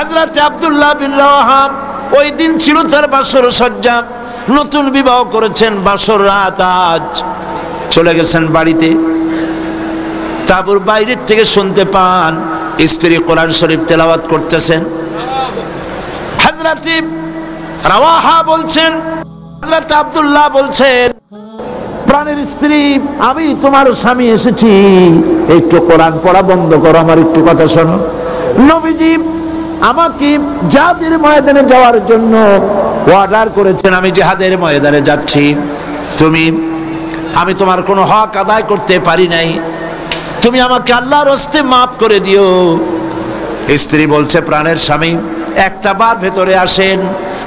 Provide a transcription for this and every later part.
হযরত আব্দুল্লাহ বিন রাওয়াহা ওই দিন ছিল তার বাসর সজ্জা, নতুন বিবাহ করেছেন, বাসর রাত আজ চলে গেছেন বাড়িতে। তারপর বাইরের থেকে শুনতে পান স্ত্রী কোরআন শরীফ তেলাওয়াত করতেছেন। হযরত রাওয়াহা বলছেন, হযরত আব্দুল্লাহ বলছেন, প্রাণের স্ত্রী আমি তোমার স্বামী এসেছি, একটু কোরআন পড়া বন্ধ করো, আমার একটু কথা শোনো। নবীজি আমাকে জিহাদের ময়দানে যাওয়ার জন্য অর্ডার করেছেন, আমি জিহাদের ময়দানে যাচ্ছি, আমি তোমার কোনো হক আদায় করতে পারি নাই, তুমি আমাকে আল্লাহর হস্তে মাফ করে দিও। স্ত্রী বলছে, প্রাণের স্বামী একটা বার ভেতরে আসেন,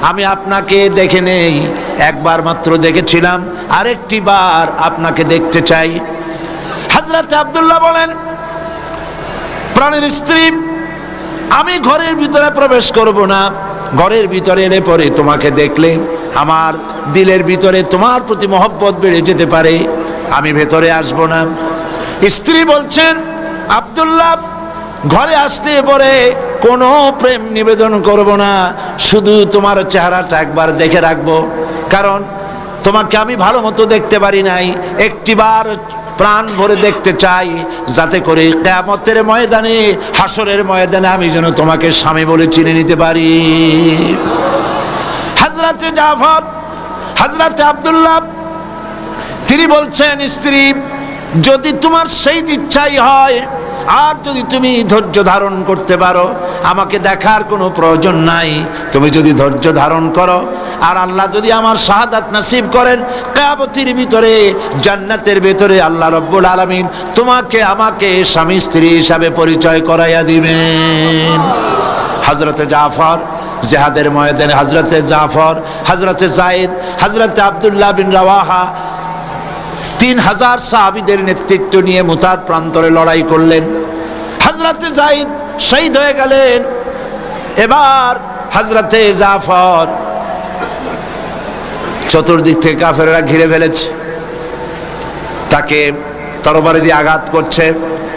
আমি আপনাকে দেখে নেই, একবার মাত্র দেখেছিলাম, আরেকটি বার আপনাকে দেখতে চাই। হযরত আব্দুল্লাহ বলেন, প্রাণের স্ত্রী আমি ঘরের ভিতরে প্রবেশ করব না, ঘরের ভিতরে এলে পরে তোমাকে দেখলে আমার দিলের ভিতরে তোমার প্রতি মহব্বত বেড়ে যেতে পারে, আমি ভেতরে আসব না। স্ত্রী বলছেন, আব্দুল্লাহ ঘরে আসতে পরে কোনো প্রেম নিবেদন করব না, শুধু তোমার চেহারাটা একবার দেখে রাখবো, কারণ তোমাকে আমি ভালো মতো দেখতে পারি নাই, একটিবার প্রাণ ভরে দেখতে চাই, যাতে করে কিয়ামতের ময়দানে, হাসরের ময়দানে আমি যেন তোমাকে স্বামী বলে চিনে নিতে পারি। হযরতে জাফর, হযরতে আব্দুল্লাহ তিনি বলছেন, স্ত্রী যদি তোমার সেই ইচ্ছাই হয়, আর যদি তুমি ধৈর্য ধারণ করতে পারো, আমাকে দেখার কোনো প্রয়োজন নাই, তুমি যদি ধৈর্য ধারণ করো, আর আল্লাহ যদি আমার শাহাদাত নসিব করেন, কিয়ামতের ভিতরে জান্নাতের ভিতরে আল্লাহ রাব্বুল আলামিন তোমাকে আমাকে স্বামী স্ত্রী হিসাবে পরিচয় করাইয়া দিবেন। হযরতে জাফর জিহাদের ময়দানে, হযরতে জাফর, হযরতে যায়েদ, হযরতে আব্দুল্লাহ বিন রাওয়াহা 3000 সাহাবীদের নেতৃত্ব নিয়ে মুতার প্রান্তরে লড়াই করলেন। হযরতে যায়েদ শহীদ হয়ে গেলেন। এবার হযরতে জাফর, চতুর্দিক থেকে কাফেররা ঘিরে ফেলেছে, তাকে তরবারি দিয়ে আঘাত করছে।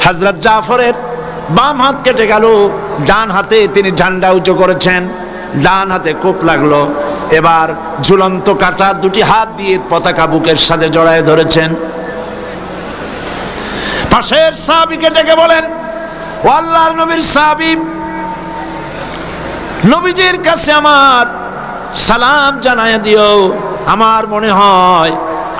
হযরত জাফরের বাম হাত কেটে গেল, ডান হাতে তিনি ঝান্ডা উঁচু করেছেন, ডান হাতে কোপ লাগলো। এবার ঝুলন্ত কাটা দুটি হাত দিয়ে পতাকা বুকের সাথে জড়ায় ধরেছেন। পাশের সাহাবীকে ডেকে বলেন, ও আল্লাহর নবীর সাহাবী, নবীজির কাছে আমার সালাম জানায় দিও, আমার মনে হয়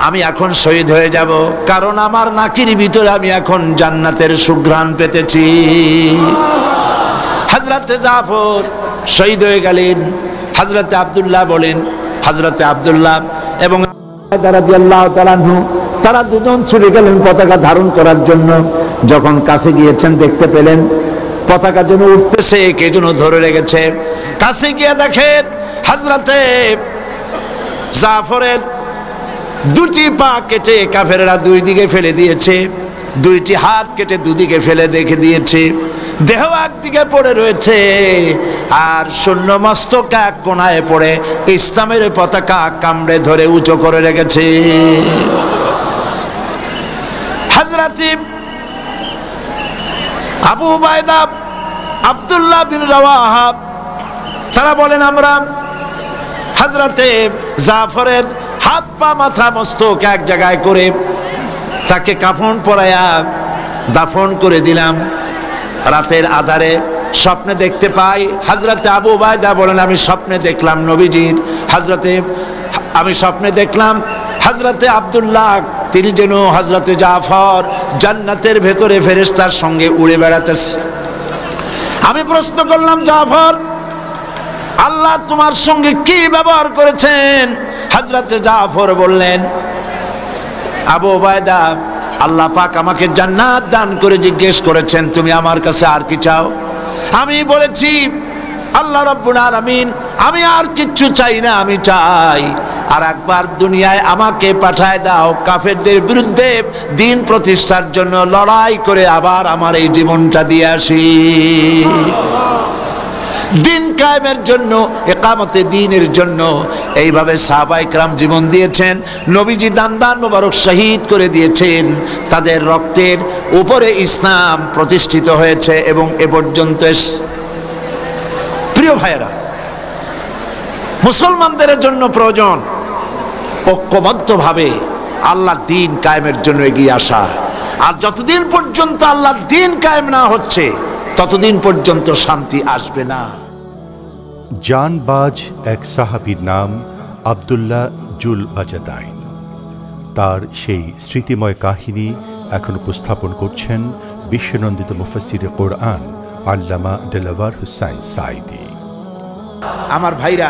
আমি এখন শহীদ হয়ে যাব, কারণ আমার নাকির ভিতরে আমি এখন জান্নাতের সুঘ্রাণ পেতেছি। হযরতে জাফর শহীদ হয়ে গেলেন। হযরতে আব্দুল্লাহ বলেন, হযরতে আব্দুল্লাহ এবং রাদিয়াল্লাহু তাআলা আনহু তারা দুজন ছুটে গেলেন পতাকা ধারণ করার জন্য। যখন কাছে গিয়েছেন দেখতে পেলেন পতাকা যেন উঠতেছে, কে যেন ধরে রেখেছে। কাছে গিয়ে দেখেন হযরতে জাফরের দুটি পা কেটে কাফেররা দুই দিকে ফেলে দিয়েছে, দুইটি হাত কেটে দুদিকে ফেলে দেখে দিয়েছে, দেহ একদিকে পড়ে রয়েছে, আর শূন্য মস্তক এক কোণায় পড়ে ইসলামের পতাকা কামড়ে ধরে উঁচু করে রেখেছে। হযরত আবু উবাইদা, আব্দুল্লাহ বিন রাওয়াহা তারা বলেন, আমরা হযরতে জাফরের হাত পা মাথা মস্তক এক জায়গায় করে তাকে কাফন পরাইয়া দাফন করে দিলাম। রাতের আধারে স্বপ্নে দেখতে পাই, হযরতে আবু উবাইদা বলেন, আমি স্বপ্নে দেখলাম নবীজির, আমি স্বপ্নে দেখলাম হযরতে আব্দুল্লাহ তিনি যেন হযরতে জাফর জান্নাতের ভেতরে ফেরেশতার সঙ্গে উড়ে বেড়াতেছে। আমি প্রশ্ন করলাম, জাফর আল্লাহ তোমার সঙ্গে কি ব্যবহার করেছেন? হযরতে জাফর বললেন, আবু উবাইদা আল্লাহ পাক আমাকে জান্নাত দান করে জিজ্ঞেস করেছেন তুমি আমার কাছে আর কি চাও? আমি বলেছি, আল্লাহ রাব্বুল আলামিন আমি আর কিচ্ছু চাই না, আমি চাই আর একবার দুনিয়ায় আমাকে পাঠায় দাও, কাফেরদের বিরুদ্ধে দিন প্রতিষ্ঠার জন্য লড়াই করে আবার আমার এই জীবনটা দিয়ে আসি। দিন কায়েমের জন্য, ইকামতে দ্বীনের জন্য এইভাবে সাহাবায়ে কেরাম জীবন দিয়েছেন। নবীজি দান মোবারক শহীদ করে দিয়েছেন, তাদের রক্তের উপরে ইসলাম প্রতিষ্ঠিত হয়েছে এবং এ পর্যন্ত। প্রিয় ভাইয়েরা, মুসলমানদের জন্য প্রয়োজন ঐক্যবদ্ধভাবে আল্লাহর দ্বীন কায়েমের জন্য এগিয়ে আসা। আর যতদিন পর্যন্ত আল্লাহর দ্বীন কায়েম না হচ্ছে ততদিন পর্যন্ত শান্তি আসবে না। জানবাজ এক সাহাবীর নাম আব্দুল্লাহ জুল বাজাদাইন। তার সেই স্মৃতিময় কাহিনী এখন উপস্থাপন করছেন বিশ্বনন্দিত মুফাসসিরে কোরআন আল্লামা দেলাওয়ার হুসাইন সাঈদী। আমার ভাইরা,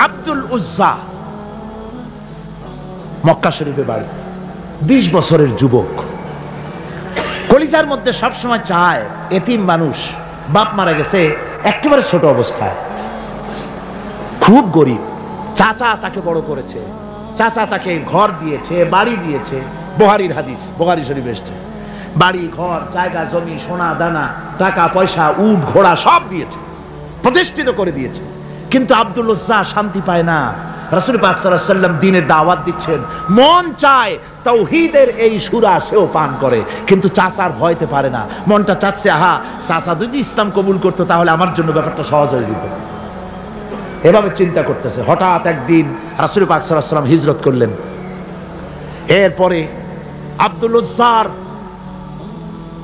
আব্দুল উজ্জা মক্কা শরীফে বাড়ি, 20 বছরের যুবক, কলিজার মধ্যে সবসময় চায় এতিম মানুষ, বাপ মারা গেছে একেবারে ছোট অবস্থায়, খুব গরিব, চাচা তাকে বড় করেছে, চাচা তাকে ঘর দিয়েছে, বাড়ি দিয়েছে। বুখারীর হাদিস, বুখারী শরীফ এসেছে, বাড়ি ঘর জায়গা জমি সোনা দানা টাকা পয়সা উট ঘোড়া সব দিয়েছে, প্রতিষ্ঠিত করে দিয়েছে। কিন্তু আব্দুল উজ্জা শান্তি পায় না। রাসূল পাক সাল্লাল্লাহু আলাইহি ওয়াসাল্লাম দ্বীনের দাওয়াত দিচ্ছেন, মন চায় তাওহীদের এই সূরা সেও পান করে, কিন্তু চাচার ভয়তে পারে না। মনটা চাচ্ছে, আহা, চাচা যদি ইসলাম কবুল করতো তাহলে আমার জন্য ব্যাপারটা সহজ হয়ে যেত। এভাবে চিন্তা করতেছে। হঠাৎ একদিন রাসূল পাক সাল্লাল্লাহু আলাইহি ওয়াসাল্লাম হিজরত করলেন। এরপরে আব্দুল উজ্জার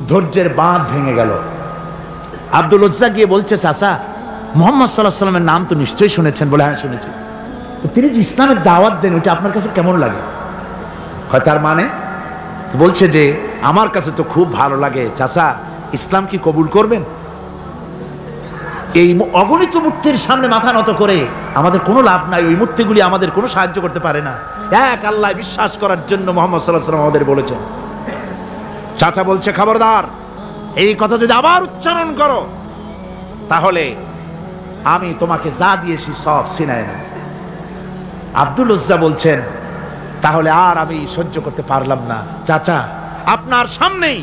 ধৈর্যের বাঁধ ভেঙে গেল। আব্দুল উজ্জা গিয়ে বলছে, চাচা, মুহাম্মদ সাল্লাল্লাহু আলাইহি ওয়াসাল্লামের নাম তো নিশ্চয়ই শুনেছেন। বলে, হ্যাঁ শুনেছি। তিনি যে ইসলামের দাওয়াত দেন ওইটা আপনার কাছে কেমন লাগে? হয় তার মানে বলছে যে আমার কাছে তো খুব ভালো লাগে। চাচা, ইসলাম কি কবুল করবেন? এই অগণিত মূর্তির সামনে মাথা নত করে আমাদের কোনো লাভ নাই, ওই মূর্তিগুলি আমাদের কোনো সাহায্য করতে পারে না। এক আল্লাহ বিশ্বাস করার জন্য মুহাম্মদ সাল্লাল্লাহু আলাইহি ওয়াসাল্লাম আমাদের বলেছেন। চাচা বলছে, খবরদার, এই কথা যদি আবার উচ্চারণ করো তাহলে আমি তোমাকে যা দিয়েছি সব ছিনায় না। আব্দুল উজ্জা বলছেন, তাহলে আর আমি সহ্য করতে পারলাম না। চাচা, আপনার সামনেই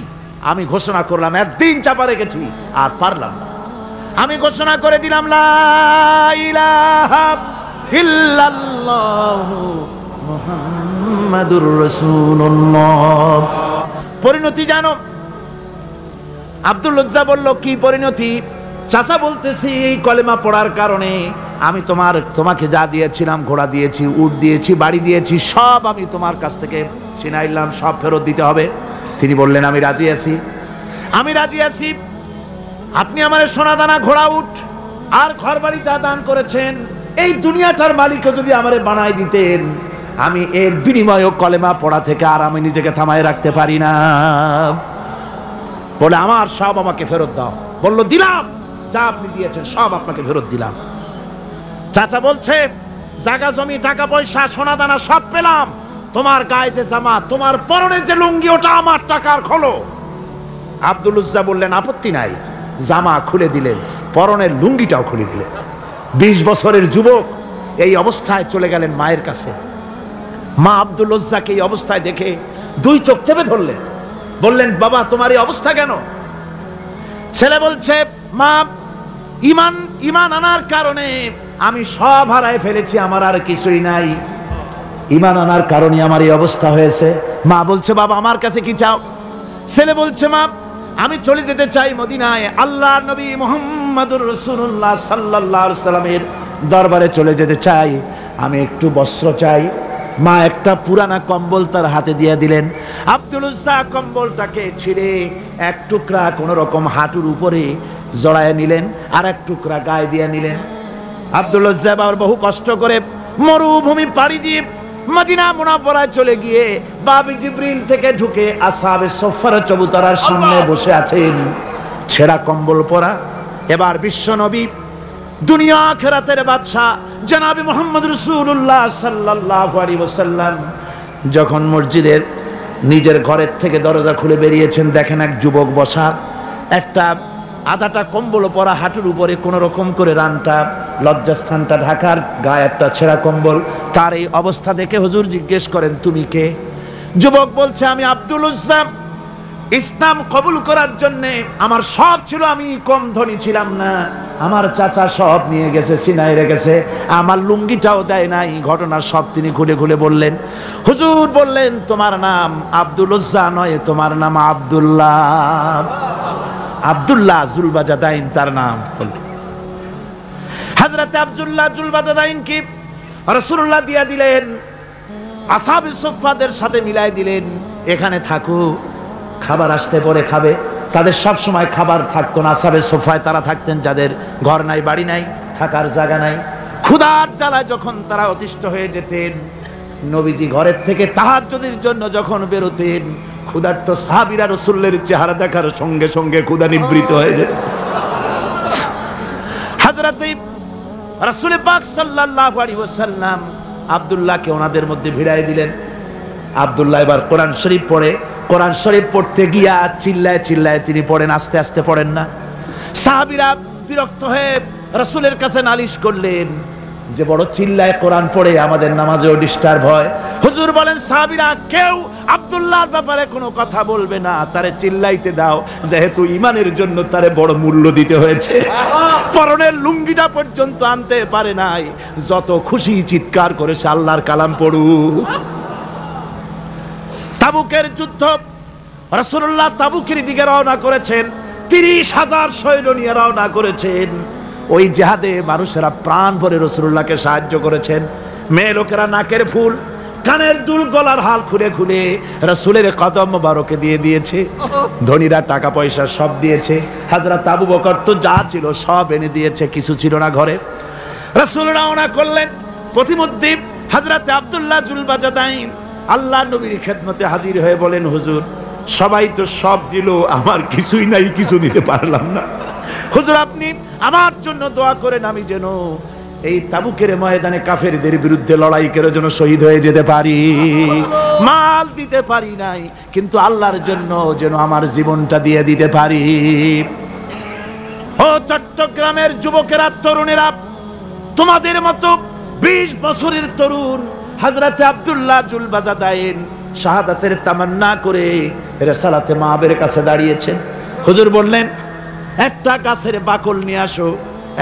আমি ঘোষণা করলাম, একদিন চাপা রেখেছি আর পারলাম না। আমি ঘোষণা করে দিলাম, লা ইলাহা ইল্লাল্লাহু মুহাম্মাদুর রাসূলুল্লাহ। পরিণতি জানো? আব্দুল উজ্জা বলল, কি পরিণতি? চাচা বলতেছি, এই কলেমা পড়ার কারণে আমি তোমাকে যা দিয়েছিলাম, ঘোড়া দিয়েছি, উট দিয়েছি, বাড়ি দিয়েছি, সব আমি তোমার কাছ থেকে ছিনাইলাম, সব ফেরত দিতে হবে। তিনি বললেন, আমি রাজি আছি, আমি রাজি আছি। আপনি আমার সোনা দানা ঘোড়া উট আর ঘর বাড়ি যা দান করেছেন, এই দুনিয়াটার মালিকও যদি আমারে বানাই দিতেন, আমি এর বিনিময়ে কলেমা পড়া থেকে আর আমি নিজেকে থামায় রাখতে পারি না। বলে, আমার সব আমাকে ফেরত দাও। বলল, দিলাম, যা আপনি দিয়েছেন সব আপনাকে ফেরত দিলাম। চাচা বলছে, জায়গা জমি টাকা পয়সা সোনা দানা সব পেলাম, তোমার গায়ে যে জামা, তোমার পরনে যে লুঙ্গি, ওটা আমার টাকার খোলো। আব্দুল উজ্জা বললেন, আপত্তি নাই। জামা খুলে দিলেন, পরনের লুঙ্গিটাও খুলে দিলেন। 20 বছরের যুবক এই অবস্থায় চলে গেলেন মায়ের কাছে। মা আব্দুল উজ্জাকে এই অবস্থায় দেখে 2 চোখ চেপে ধরলেন, বললেন, বাবা, তোমার এই অবস্থা কেন? ছেলে বলছে, মা, ইমান আনার কারণে আমি সব হারায় ফেলেছি, আমার আর কিছুই নাই। ইমান আনার কারণে আমার এই অবস্থা হয়েছে। মা বলছে, বাবা, আমার কাছে কি চাও? ছেলে বলছে, মা, আমি চলে যেতে চাই মদিনায়, আল্লাহর নবী মুহাম্মদুর রাসূলুল্লাহ সাল্লাল্লাহু আলাইহি সাল্লামের দরবারে চলে যেতে চাই, আমি একটু বস্ত্র চাই। মা একটা পুরানা কম্বল তার হাতে দিয়ে দিলেন। আব্দুল উজ্জা কম্বলটাকে ছিঁড়ে এক টুকরা কোন রকম হাঁটুর উপরে জড়ায় নিলেন, আর এক টুকরা গায়ে দিয়ে নিলেন। আব্দুল উজ্জা আবার বহু কষ্ট করে মরুভূমি পাড়ি দিয়ে মদিনা মুনাওয়ারায় চলে গিয়ে বাবি জিবরিল থেকে ঢুকে আসহাবে সুফফার চবুতরার সামনে বসে আছেন, ছেঁড়া কম্বল পরা। এবার বিশ্ব নবী, দুনিয়া আখিরাতের বাদশা জনাবে মুহাম্মদ রাসূলুল্লাহ সাল্লাল্লাহু আলাইহি ওয়াসাল্লাম যখন মসজিদের নিজের ঘরের থেকে দরজা খুলে বেরিয়েছেন, দেখেন এক যুবক বসা, একটা আধাটা কম্বল পরা, হাঁটুর উপরে কোন রকম করে রানটা লজ্জাস্থানটা ঢাকার, গায়ে একটা ছেঁড়া কম্বল। তার এই অবস্থা দেখে হুজুর জিজ্ঞেস করেন, তুমি কে? যুবক বলছে, আমি আব্দুল উজ্জা। ইসলাম কবুল করার জন্য আমার সব ছিল, আমি কম ধনী ছিলাম না, আমার চাচা সব নিয়ে গেছে, সিনাই রেখেছে, আমার লুঙ্গিটাও দেয় নাই। ঘটনা সব তিনি খুলে খুলে বললেন। হুজুর বললেন, তোমার নাম আব্দুল উজ্জা নয়, তোমার নাম আব্দুল্লাহ। আব্দুল্লাহ জুলবাজাদাইন তার নাম। হযরত আব্দুল্লাহ জুলবাদাদাইনকে রাসূলুল্লাহ দিয়া দিলেন, আসহাবে সুফফাদের সাথে মিলাই দিলেন, এখানে থাকো, খাবার আসতে পরে খাবে। তাদের সব সময় খাবার থাকতো না। আসহাবে সুফফায় তারা থাকতেন যাদের ঘর নাই, বাড়ি নাই, থাকার জায়গা নাই। ক্ষুধার জ্বালায় যখন তারা অতিষ্ঠ হয়ে যেতেন, নবীজি ঘরের থেকে তাহাজ্জুদের জন্য যখন বেরোতেন, ক্ষুধার্ত সাহাবীরা রাসূলের চেহারা দেখার সঙ্গে সঙ্গে ক্ষুধা নিবৃত হয়ে যেত। হযরত রাসূল পাক সাল্লাল্লাহু আলাইহি ওয়াসাল্লাম আব্দুল্লাহকে ওনাদের মধ্যে ভিড়াই দিলেন। আব্দুল্লাহ এবার কোরআন শরীফ পড়ে। কোরআন শরীফ পড়তে গিয়া চিল্লায় চিল্লায় তিনি পড়েন, আস্তে আস্তে পড়েন না। সাহাবীরা বিরক্ত হয়ে রাসূলের কাছে নালিশ করলেন যে বড় চিল্লায় কোরআন পড়ে, আমাদের নামাজেও ডিস্টার্ব হয়। হুজুর বলেন, সাহাবীরা কেউ আব্দুল্লাহর ব্যাপারে কোনো কথা বলবে না, তারে চিল্লাইতে দাও, যেহেতু ঈমানের জন্য তারে বড় মূল্য দিতে হয়েছে। পরনের লুঙ্গিটা পর্যন্ত আনতে পারে নাই, যত খুশি চিৎকার করেছে আল্লাহর কালাম পড়ু। তাবুকের যুদ্ধ, রাসূলুল্লাহ তাবুকের দিকে রওনা করেছেন, ৩০,০০০ সৈন্য নিয়ে রওনা করেছেন। ওই জিহাদে মানুষেরা প্রাণ ভরে রাসূলুল্লাহকে সাহায্য করেছেন। মেয়ে লোকেরা নাকের ফুল, কানের দুল, গলার হাল খুলে খুলে রাসূলের কদম মোবারকে দিয়ে দিয়েছে। ধনীরা টাকা পয়সা সব দিয়েছে। হযরত আবু বকর তো যা ছিল সব এনে দিয়েছে, কিছু ছিল না ঘরে। রাসূল রওনা করলেন। পথিমধ্যে হযরত আব্দুল্লাহ জুলবাজাদাইন আল্লাহ নবীর খেদমতে হাজির হয়ে বলেন, হুজুর সবাই তো সব দিল, আমার কিছুই নাই, কিছু দিতে পারলাম না। হুজুর আপনি আমার জন্য দোয়া করেন, আমি যেন এই তাবুকের ময়দানে কাফেরদের বিরুদ্ধে লড়াই করে যেন শহীদ হয়ে যেতে পারি। মাল দিতে পারি নাই, কিন্তু আল্লাহর জন্য যেন আমার জীবনটা দিয়ে দিতে পারি। ও চট্টগ্রামের যুবকেরা, তরুণেরা, তোমাদের মতো 20 বছরের তরুণ হযরত আব্দুল্লাহ জুলবাজাদাইন শাহাদাতের তামান্না করে রিসালাতে মাহবের কাছে দাঁড়িয়েছেন। হুজুর বললেন, একটা গাছের বাকল নিয়ে আসো।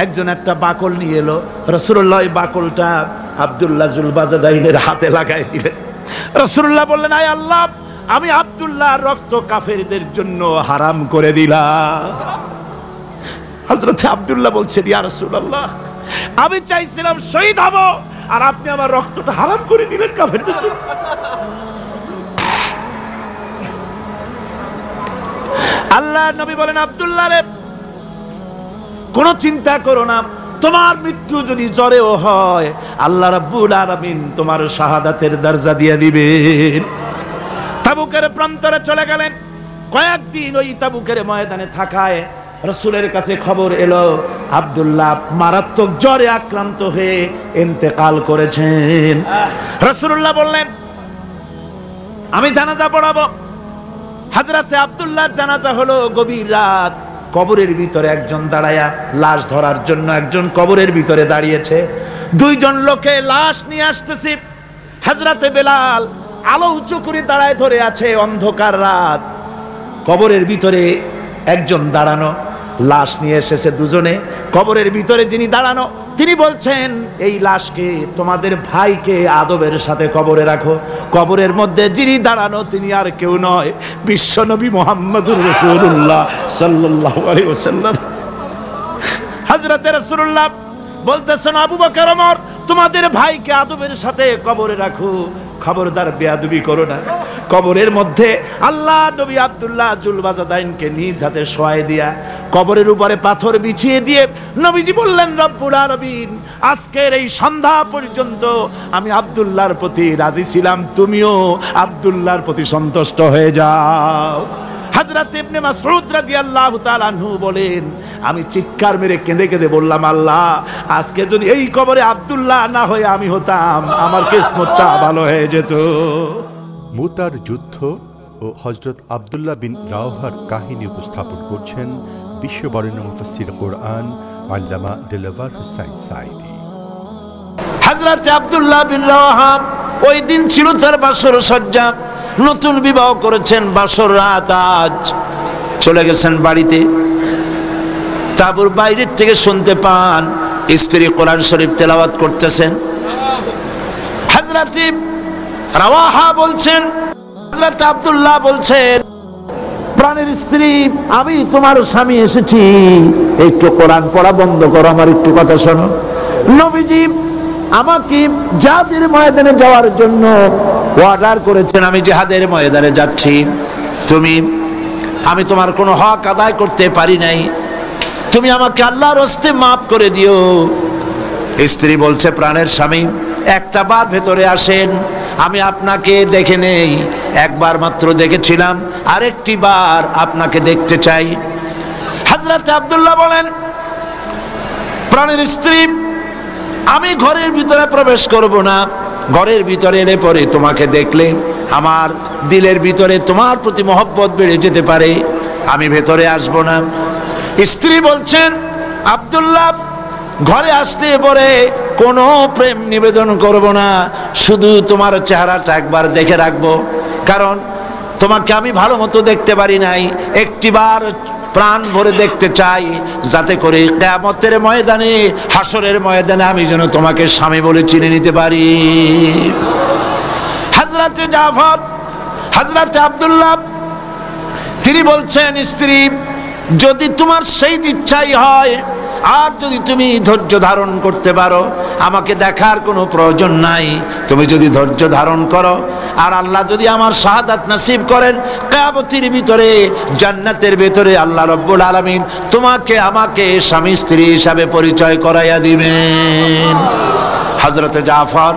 একজন একটা বাকল নিয়ে এলো। রাসূলুল্লাহ এই বাকলটা আব্দুল্লাহ জুলবাজাদাইনের হাতে লাগাই দিলেন। রাসূলুল্লাহ বললেন, আয় আল্লাহ, আমি আব্দুল্লাহর রক্ত কাফেরদের জন্য হারাম করে দিলাম। হযরত আব্দুল্লাহ বলছেন, ইয়া রাসূলুল্লাহ, আমি চাইছিলাম শহীদ হব, আর আপনি আমার রক্তটা হারাম করে দিলেন কাফেরদের জন্য। আল্লাহ নবী বলেন, আব্দুল্লাহ রে, কোন চিন্তা করো না, তোমার মৃত্যু যদি জ্বরেও হয়, আল্লাহ রাব্বুল আলামিন তোমার শাহাদাতের দরজা দিয়ে দিবেন। তাবুকের প্রান্তরে চলে গেলেন। কয়েকদিন ওই তাবুকের ময়দানে থাকায় রাসূলের কাছে খবর এলো আব্দুল্লাহ মারাত্মক জ্বরে আক্রান্ত হয়ে ইন্তেকাল করেছেন। রাসূলুল্লাহ বললেন, আমি জানাজা পড়াবো। হযরতে আব্দুল্লাহর জানাজা হলো গভীর রাত। কবরের ভিতরে একজন দাঁড়ায়া লাশ ধরার জন্য একজন কবরের ভিতরে দাঁড়িয়েছে। দুইজন লোকে লাশ নিয়ে আসতেছে। হযরতে বেলাল আলো উঁচু করে দাঁড়ায় ধরে আছে। অন্ধকার রাত, কবরের ভিতরে একজন দাঁড়ানো, লাশ নিয়ে এসেছে দুজনে। কবরের ভিতরে যিনি দাঁড়ানো তিনি বলছেন, এই লাশকে তোমাদের ভাইকে আদবের সাথে কবরে রাখো। কবরের মধ্যে যিনি দাঁড়ানো তিনি আর কেউ নয়, বিশ্বনবী মুহাম্মদুর রাসূলুল্লাহ সাল্লাল্লাহু আলাইহি ওয়াসাল্লাম। হযরত রাসূলুল্লাহ বলতেছেন, আবু বকর, ওমর, তোমাদের ভাইকে আদবের সাথে কবরে রাখো, খবরদার বেয়াদবি করো না। কবরের মধ্যে আল্লাহ নবী আব্দুল্লাহ জুলবাজাদাইনকে নিজ হাতে শোয়াই দিয়া কবরের উপরে পাথর বিছিয়ে দিয়ে নবীজি বললেন, রব্বুল আলামিন, আজকের এই সন্ধ্যা পর্যন্ত আমি আব্দুল্লাহর প্রতি রাজি ছিলাম, তুমিও আব্দুল্লাহর প্রতি সন্তুষ্ট হয়ে যাও। হযরত ইবনে মাসউদ রাদিয়াল্লাহু তাআলা আনহু বলেন, আমি চিৎকার মেরে কেঁদে কেঁদে বললাম, আল্লাহ, আজকে যদি এই কবরে আব্দুল্লাহ না হয়ে আমি হতাম, আমার কিসমতটা ভালো হয়ে যেত। মুতার যুদ্ধ ও হযরত আব্দুল্লাহ বিন রাওহার কাহিনী উপস্থাপন করছেন বিশ্ববরেণ্য মুফাসসির কোরআন আল্লামা দিলওয়ার হুসাইন সাঈদী। হযরত আব্দুল্লাহ বিন রাওহা ওই দিন ছিল তার বাসর সজ্জা। নতুন বিবাহ করেছেন, বাসর রাত আজ। চলে গেছেন বাড়িতে। তারপর বাইরের থেকে শুনতে পান স্ত্রী কোরআন শরীফ তেলাওয়াত করতেছেন। হযরত রাওয়াহা বলছেন, হযরত আব্দুল্লাহ বলছেন, প্রাণের স্ত্রী, আমি তোমার স্বামী এসেছি, একটু কোরআন পড়া বন্ধ করো, আমার একটু কথা শোনো। নবীজি আমাকে জিহাদের ময়দানে যাওয়ার জন্য অর্ডার করেছেন, আমি জিহাদের ময়দানে যাচ্ছি, আমি তোমার কোনো হক আদায় করতে পারি নাই, তুমি আমাকে আল্লাহর হস্তে মাফ করে দিও। স্ত্রী বলছে, প্রাণের স্বামী, একটা বার ভেতরে আসেন, আমি আপনাকে দেখে নেই, একবার মাত্র দেখেছিলাম, আরেকটি বার আপনাকে দেখতে চাই। হযরত আব্দুল্লাহ বলেন, প্রাণের স্ত্রী, আমি ঘরের ভিতরে প্রবেশ করব না, ঘরের ভিতরে এলে পরে তোমাকে দেখলে আমার দিলের ভিতরে তোমার প্রতি মহব্বত বেড়ে যেতে পারে, আমি ভেতরে আসব না। স্ত্রী বলছেন, আব্দুল্লাহ, ঘরে আসতে পরে কোনো প্রেম নিবেদন করব না, শুধু তোমার চেহারাটা একবার দেখে রাখবো, কারণ তোমাকে আমি ভালো মতো দেখতে পারি নাই, একটিবার প্রাণ ভরে দেখতে চাই, যাতে করে কিয়ামতের ময়দানে, হাসরের ময়দানে আমি যেন তোমাকে স্বামী বলে চিনে নিতে পারি। হযরতে জাফর, হযরতে আব্দুল্লাহ তিনি বলছেন, স্ত্রী, যদি তোমার সেই ইচ্ছাই হয়, আর যদি তুমি ধৈর্য ধারণ করতে পারো, আমাকে দেখার কোনো প্রয়োজন নাই, তুমি যদি ধৈর্য ধারণ করো, আর আল্লাহ যদি আমার শাহাদাত নসিব করেন, কিয়ামতের ভিতরে, জান্নাতের ভিতরে আল্লাহ রাব্বুল আলামিন তোমাকে আমাকে স্বামী স্ত্রী হিসাবে পরিচয় করাইয়া দিবেন। হযরতে জাফর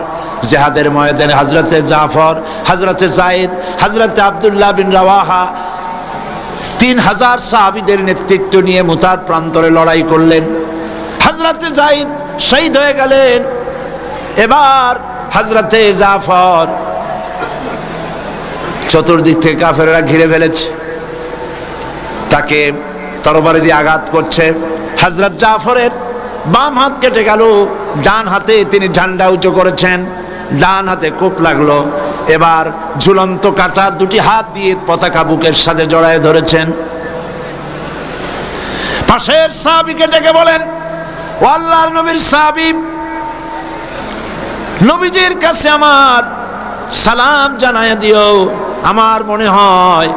জিহাদের ময়দানে, হযরতে জাফর, হযরতে যায়েদ, হযরতে আব্দুল্লাহ বিন রাওয়াহা 3000 সাহাবীদের নেতৃত্ব নিয়ে মুতার প্রান্তরে লড়াই করলেন। হযরতে যায়েদ শহীদ হয়ে গেলেন। এবার হযরতে জাফর, চতুর্দিক থেকে কাফেররা ঘিরে ফেলেছে, তাকে তরবারি দিয়ে আঘাত করছে। হযরত জাফরের বাম হাত কেটে গেল, ডান হাতে তিনি ঝান্ডা উঁচু করেছেন, ডান হাতে কোপ লাগলো। এবার ঝুলন্ত কাটা দুটি হাত দিয়ে পতাকা বুকের সাথে জড়ায় ধরেছেন। পাশের সাহাবীকে ডেকে বলেন, ও আল্লাহর নবীর সাহাবী, নবীজির কাছে আমার সালাম জানায় দিও, আমার মনে হয়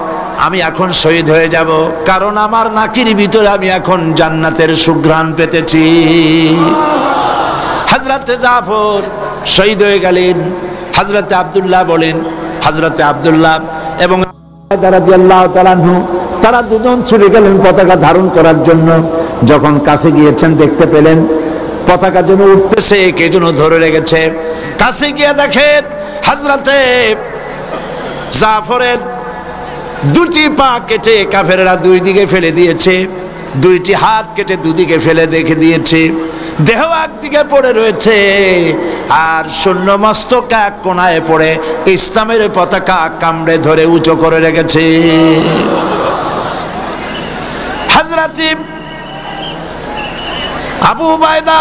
আমি এখন শহীদ হয়ে যাব, কারণ আমার নাকির ভিতরে আমি এখন জান্নাতের সুঘ্রাণ পেতেছি। হযরতে জাফর শহীদ হয়ে গেলেন। হযরতে আব্দুল্লাহ বলেন, হযরতে আব্দুল্লাহ এবং রাদিয়াল্লাহু তাআলা আনহু, তারা দুজন ছুটে গেলেন পতাকা ধারণ করার জন্য। যখন কাছে গিয়েছেন, দেখতে পেলেন পতাকা যেন উঠতেছে, কে যেন ধরে রেখেছে। কাছে গিয়ে দেখেন হযরতে জাফরের দুটি পা কেটে কাফেররা দুই দিকে ফেলে দিয়েছে, দুইটি হাত কেটে দুদিকে ফেলে দেখে দিয়েছে, দেহ একদিকে পড়ে রয়েছে, আর শূন্য মস্তক এক কোণায় পড়ে ইসলামের পতাকা কামড়ে ধরে উঁচু করে রেখেছে। হযরত আবু উবাইদা,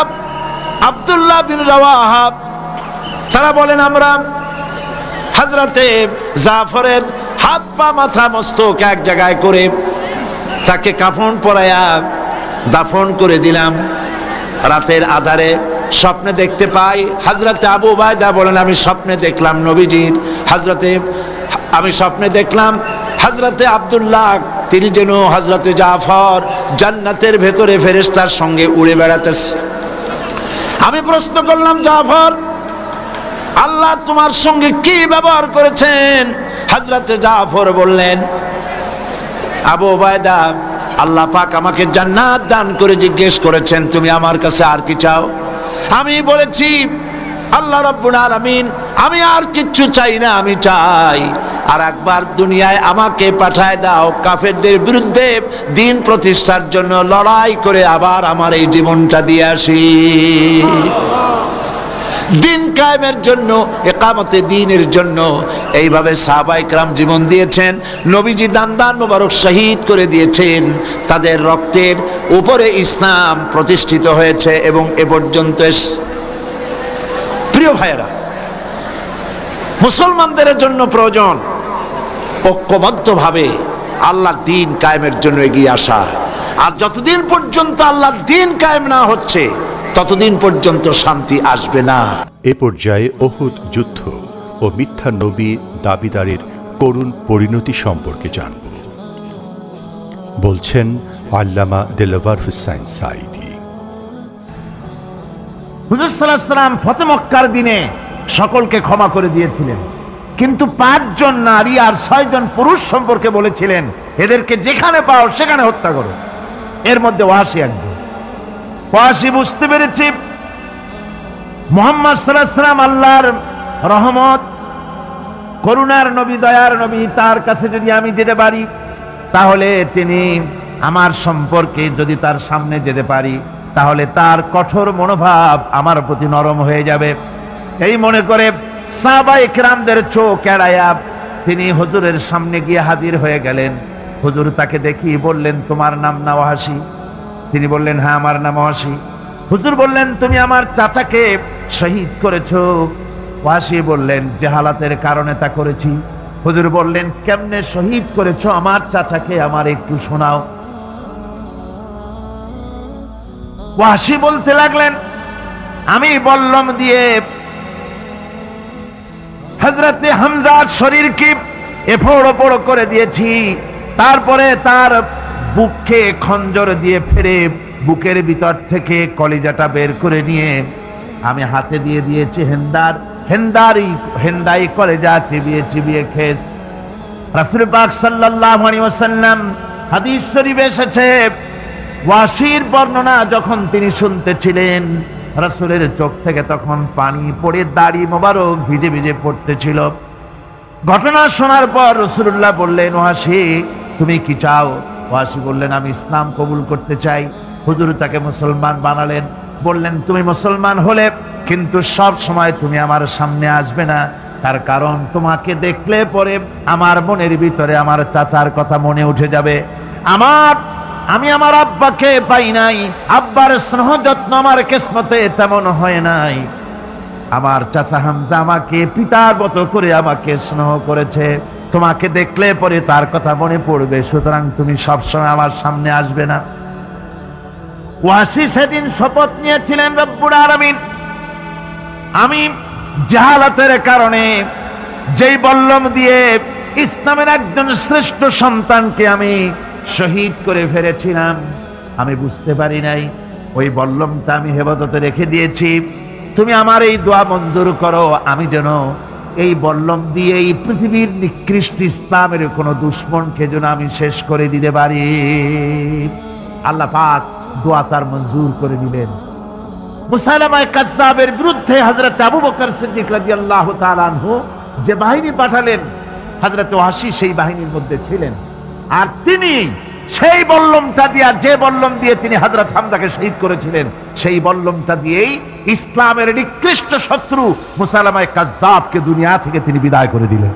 আব্দুল্লাহ বিন রাওয়াহা, তারা বলেন, আমরা হযরতে জাফরের হাত পা মাথা মস্তক এক জায়গায় করে তাকে কাফন পরাইয়া দাফন করে দিলাম। রাতের আধারে স্বপ্নে দেখতে পাই, হযরতে আবু উবাইদা বলেন, আমি স্বপ্নে দেখলাম নবীজির, আমি স্বপ্নে দেখলাম হযরতে আব্দুল্লাহ, তিনি যেন হযরতে জাফর জান্নাতের ভেতরে ফেরেশতার সঙ্গে উড়ে বেড়াতেছে। আমি প্রশ্ন করলাম, জাফর, আল্লাহ তোমার সঙ্গে কি ব্যবহার করেছেন? হযরতে জাফর বললেন, আবু উবাইদা, আল্লাহ পাক আমাকে জান্নাত দান করে জিজ্ঞেস করেছেন, তুমি আমার কাছে আর কি চাও? আমি বলেছি, আল্লাহ রাব্বুল আলামিন, আমি আর কিচ্ছু চাই না, আমি চাই আর একবার দুনিয়ায় আমাকে পাঠায় দাও, কাফেরদের বিরুদ্ধে দিন প্রতিষ্ঠার জন্য লড়াই করে আবার আমার এই জীবনটা দিয়ে আসি। দিন কায়েমের জন্য, ইকামতে দ্বীনের জন্য এইভাবে সাহাবায়ে কেরাম জীবন দিয়েছেন। নবীজি দান মোবারক শহীদ করে দিয়েছেন, তাদের রক্তের উপরে ইসলাম প্রতিষ্ঠিত হয়েছে এবং এ পর্যন্ত। প্রিয় ভাইয়েরা, মুসলমানদের জন্য প্রয়োজন ঐক্যবদ্ধভাবে আল্লাহর দ্বীন কায়েমের জন্য এগিয়ে আসা। আর যতদিন পর্যন্ত আল্লাহর দ্বীন কায়েম না হচ্ছে, ততদিন পর্যন্ত শান্তি আসবে না। এ পর্যায়ে উহুদ যুদ্ধ ও মিথ্যা নবী দাবিদারের করুণ পরিণতি সম্পর্কে জানব, বলছেন আল্লামা দেলওয়ার হুসাইন সাঈদী। হুজুর সাল্লাল্লাহু আলাইহি ওয়াসাল্লাম ফতে মক্কার দিনে সকলকে ক্ষমা করে দিয়েছিলেন, কিন্তু 5 জন নারী আর 6 জন পুরুষ সম্পর্কে বলেছিলেন এদেরকে যেখানে পাও সেখানে হত্যা করো। এর মধ্যে ওয়াসি একজন। ওয়াসি বুঝতে পেরেছি মুহাম্মদ সাল্লাল্লাহু আলাইহি ওয়াসাল্লাম আল্লাহর রহমত, করুণার নবী, দয়ার নবী, তার কাছে যদি আমি যেতে পারি তাহলে তিনি আমার সম্পর্কে, যদি তার সামনে যেতে পারি তাহলে তার কঠোর মনোভাব আমার প্রতি নরম হয়ে যাবে। এই মনে করে সাহাবায়ে কেরামদের চোখ এড়ায়া তিনি হুজুরের সামনে গিয়ে হাজির হয়ে গেলেন। হুজুর তাকে দেখি বললেন, তোমার নাম না ওয়াসি? তিনি বললেন, হ্যাঁ আমার নাম ওয়াসি। হুজুর বললেন, তুমি আমার চাচাকে শহীদ করেছো? ওয়াসি বললেন, জাহালাতের কারণে তা করেছি। হুজুর বললেন, কেমনে শহীদ করেছো আমার চাচাকে, আমার একটু শোনাও। ওয়াসি বলতে লাগলেন, আমি বল্লম দিয়ে হযরতে হামজার শরীরকে এফোড় ওপড় করে দিয়েছি, তারপরে তার বুককে খঞ্জর দিয়ে ফেরে বুকের ভিতর থেকে কলিজাটা বের করে নিয়ে আমি হাতে দিয়ে দিয়েছি হেন্দাই কলিজা চিবিয়ে চিবিয়ে খেয়েছি। রাসূল পাক সাল্লাল্লাহু আলাইহি ওয়াসাল্লাম, হাদিস শরীফে এসেছে, ওয়াসির বর্ণনা যখন তিনি শুনতেছিলেন রাসূলের চোখ থেকে তখন পানি পড়ে দাড়ি মোবারক ভিজে ভিজে পড়তেছিল। ঘটনা শোনার পর রাসূলুল্লাহ বললেন, ওয়াসি তুমি কি চাও? ওয়াসি বললেন, আমি ইসলাম কবুল করতে চাই। হুজুর তাকে মুসলমান বানালেন। বললেন, তুমি মুসলমান হলে কিন্তু সব সময় তুমি আমার সামনে আসবে না, তার কারণ তোমাকে দেখলে পরে আমার মনের ভিতরে আমার চাচার কথা মনে উঠে যাবে। আমি আমার আব্বাকে পাই নাই, আব্বার স্নেহ যত্ন আমার কিসমতে তেমন হয় নাই। আমার চাচা হামজা আমাকে পিতার মতো করে আমাকে স্নেহ করেছে, তোমাকে দেখলে পরে তার কথা মনে পড়বে, সুতরাং তুমি সবসময় আমার সামনে আসবে না। ওয়াসি সেদিন শপথ নিয়েছিলেন, রব্বুল আলামিন, আমি জাহালাতের কারণে যেই বল্লম দিয়ে ইসলামের একজন শ্রেষ্ঠ সন্তানকে আমি শহীদ করে ফেলেছিলাম, আমি বুঝতে পারি নাই, ওই বল্লমটা আমি হেফাজতে রেখে দিয়েছি। তুমি আমার এই দোয়া মঞ্জুর করো, আমি যেন এই বল্লম দিয়ে এই পৃথিবীর নিকৃষ্ট ইসলামের কোনো দুশ্মনকে যেন আমি শেষ করে দিতে পারি। আল্লাহ পাক দোয়া তার মঞ্জুর করে দিলেন। মুসাইলামা কাযযাবের বিরুদ্ধে হযরত আবু বকর সিদ্দিক রাদিয়াল্লাহু তাআলা আনহু যে বাহিনী পাঠালেন, হযরত ওয়াসি সেই বাহিনীর মধ্যে ছিলেন। আর তিনি সেই বল্লমটা দিয়ে, যে বল্লম দিয়ে তিনি হযরত হামজাকে শহীদ করেছিলেন, সেই বল্লমটা দিয়েই ইসলামের নিকৃষ্ট শত্রু মুসাইলামা কাযযাবকে দুনিয়া থেকে তিনি বিদায় করে দিলেন।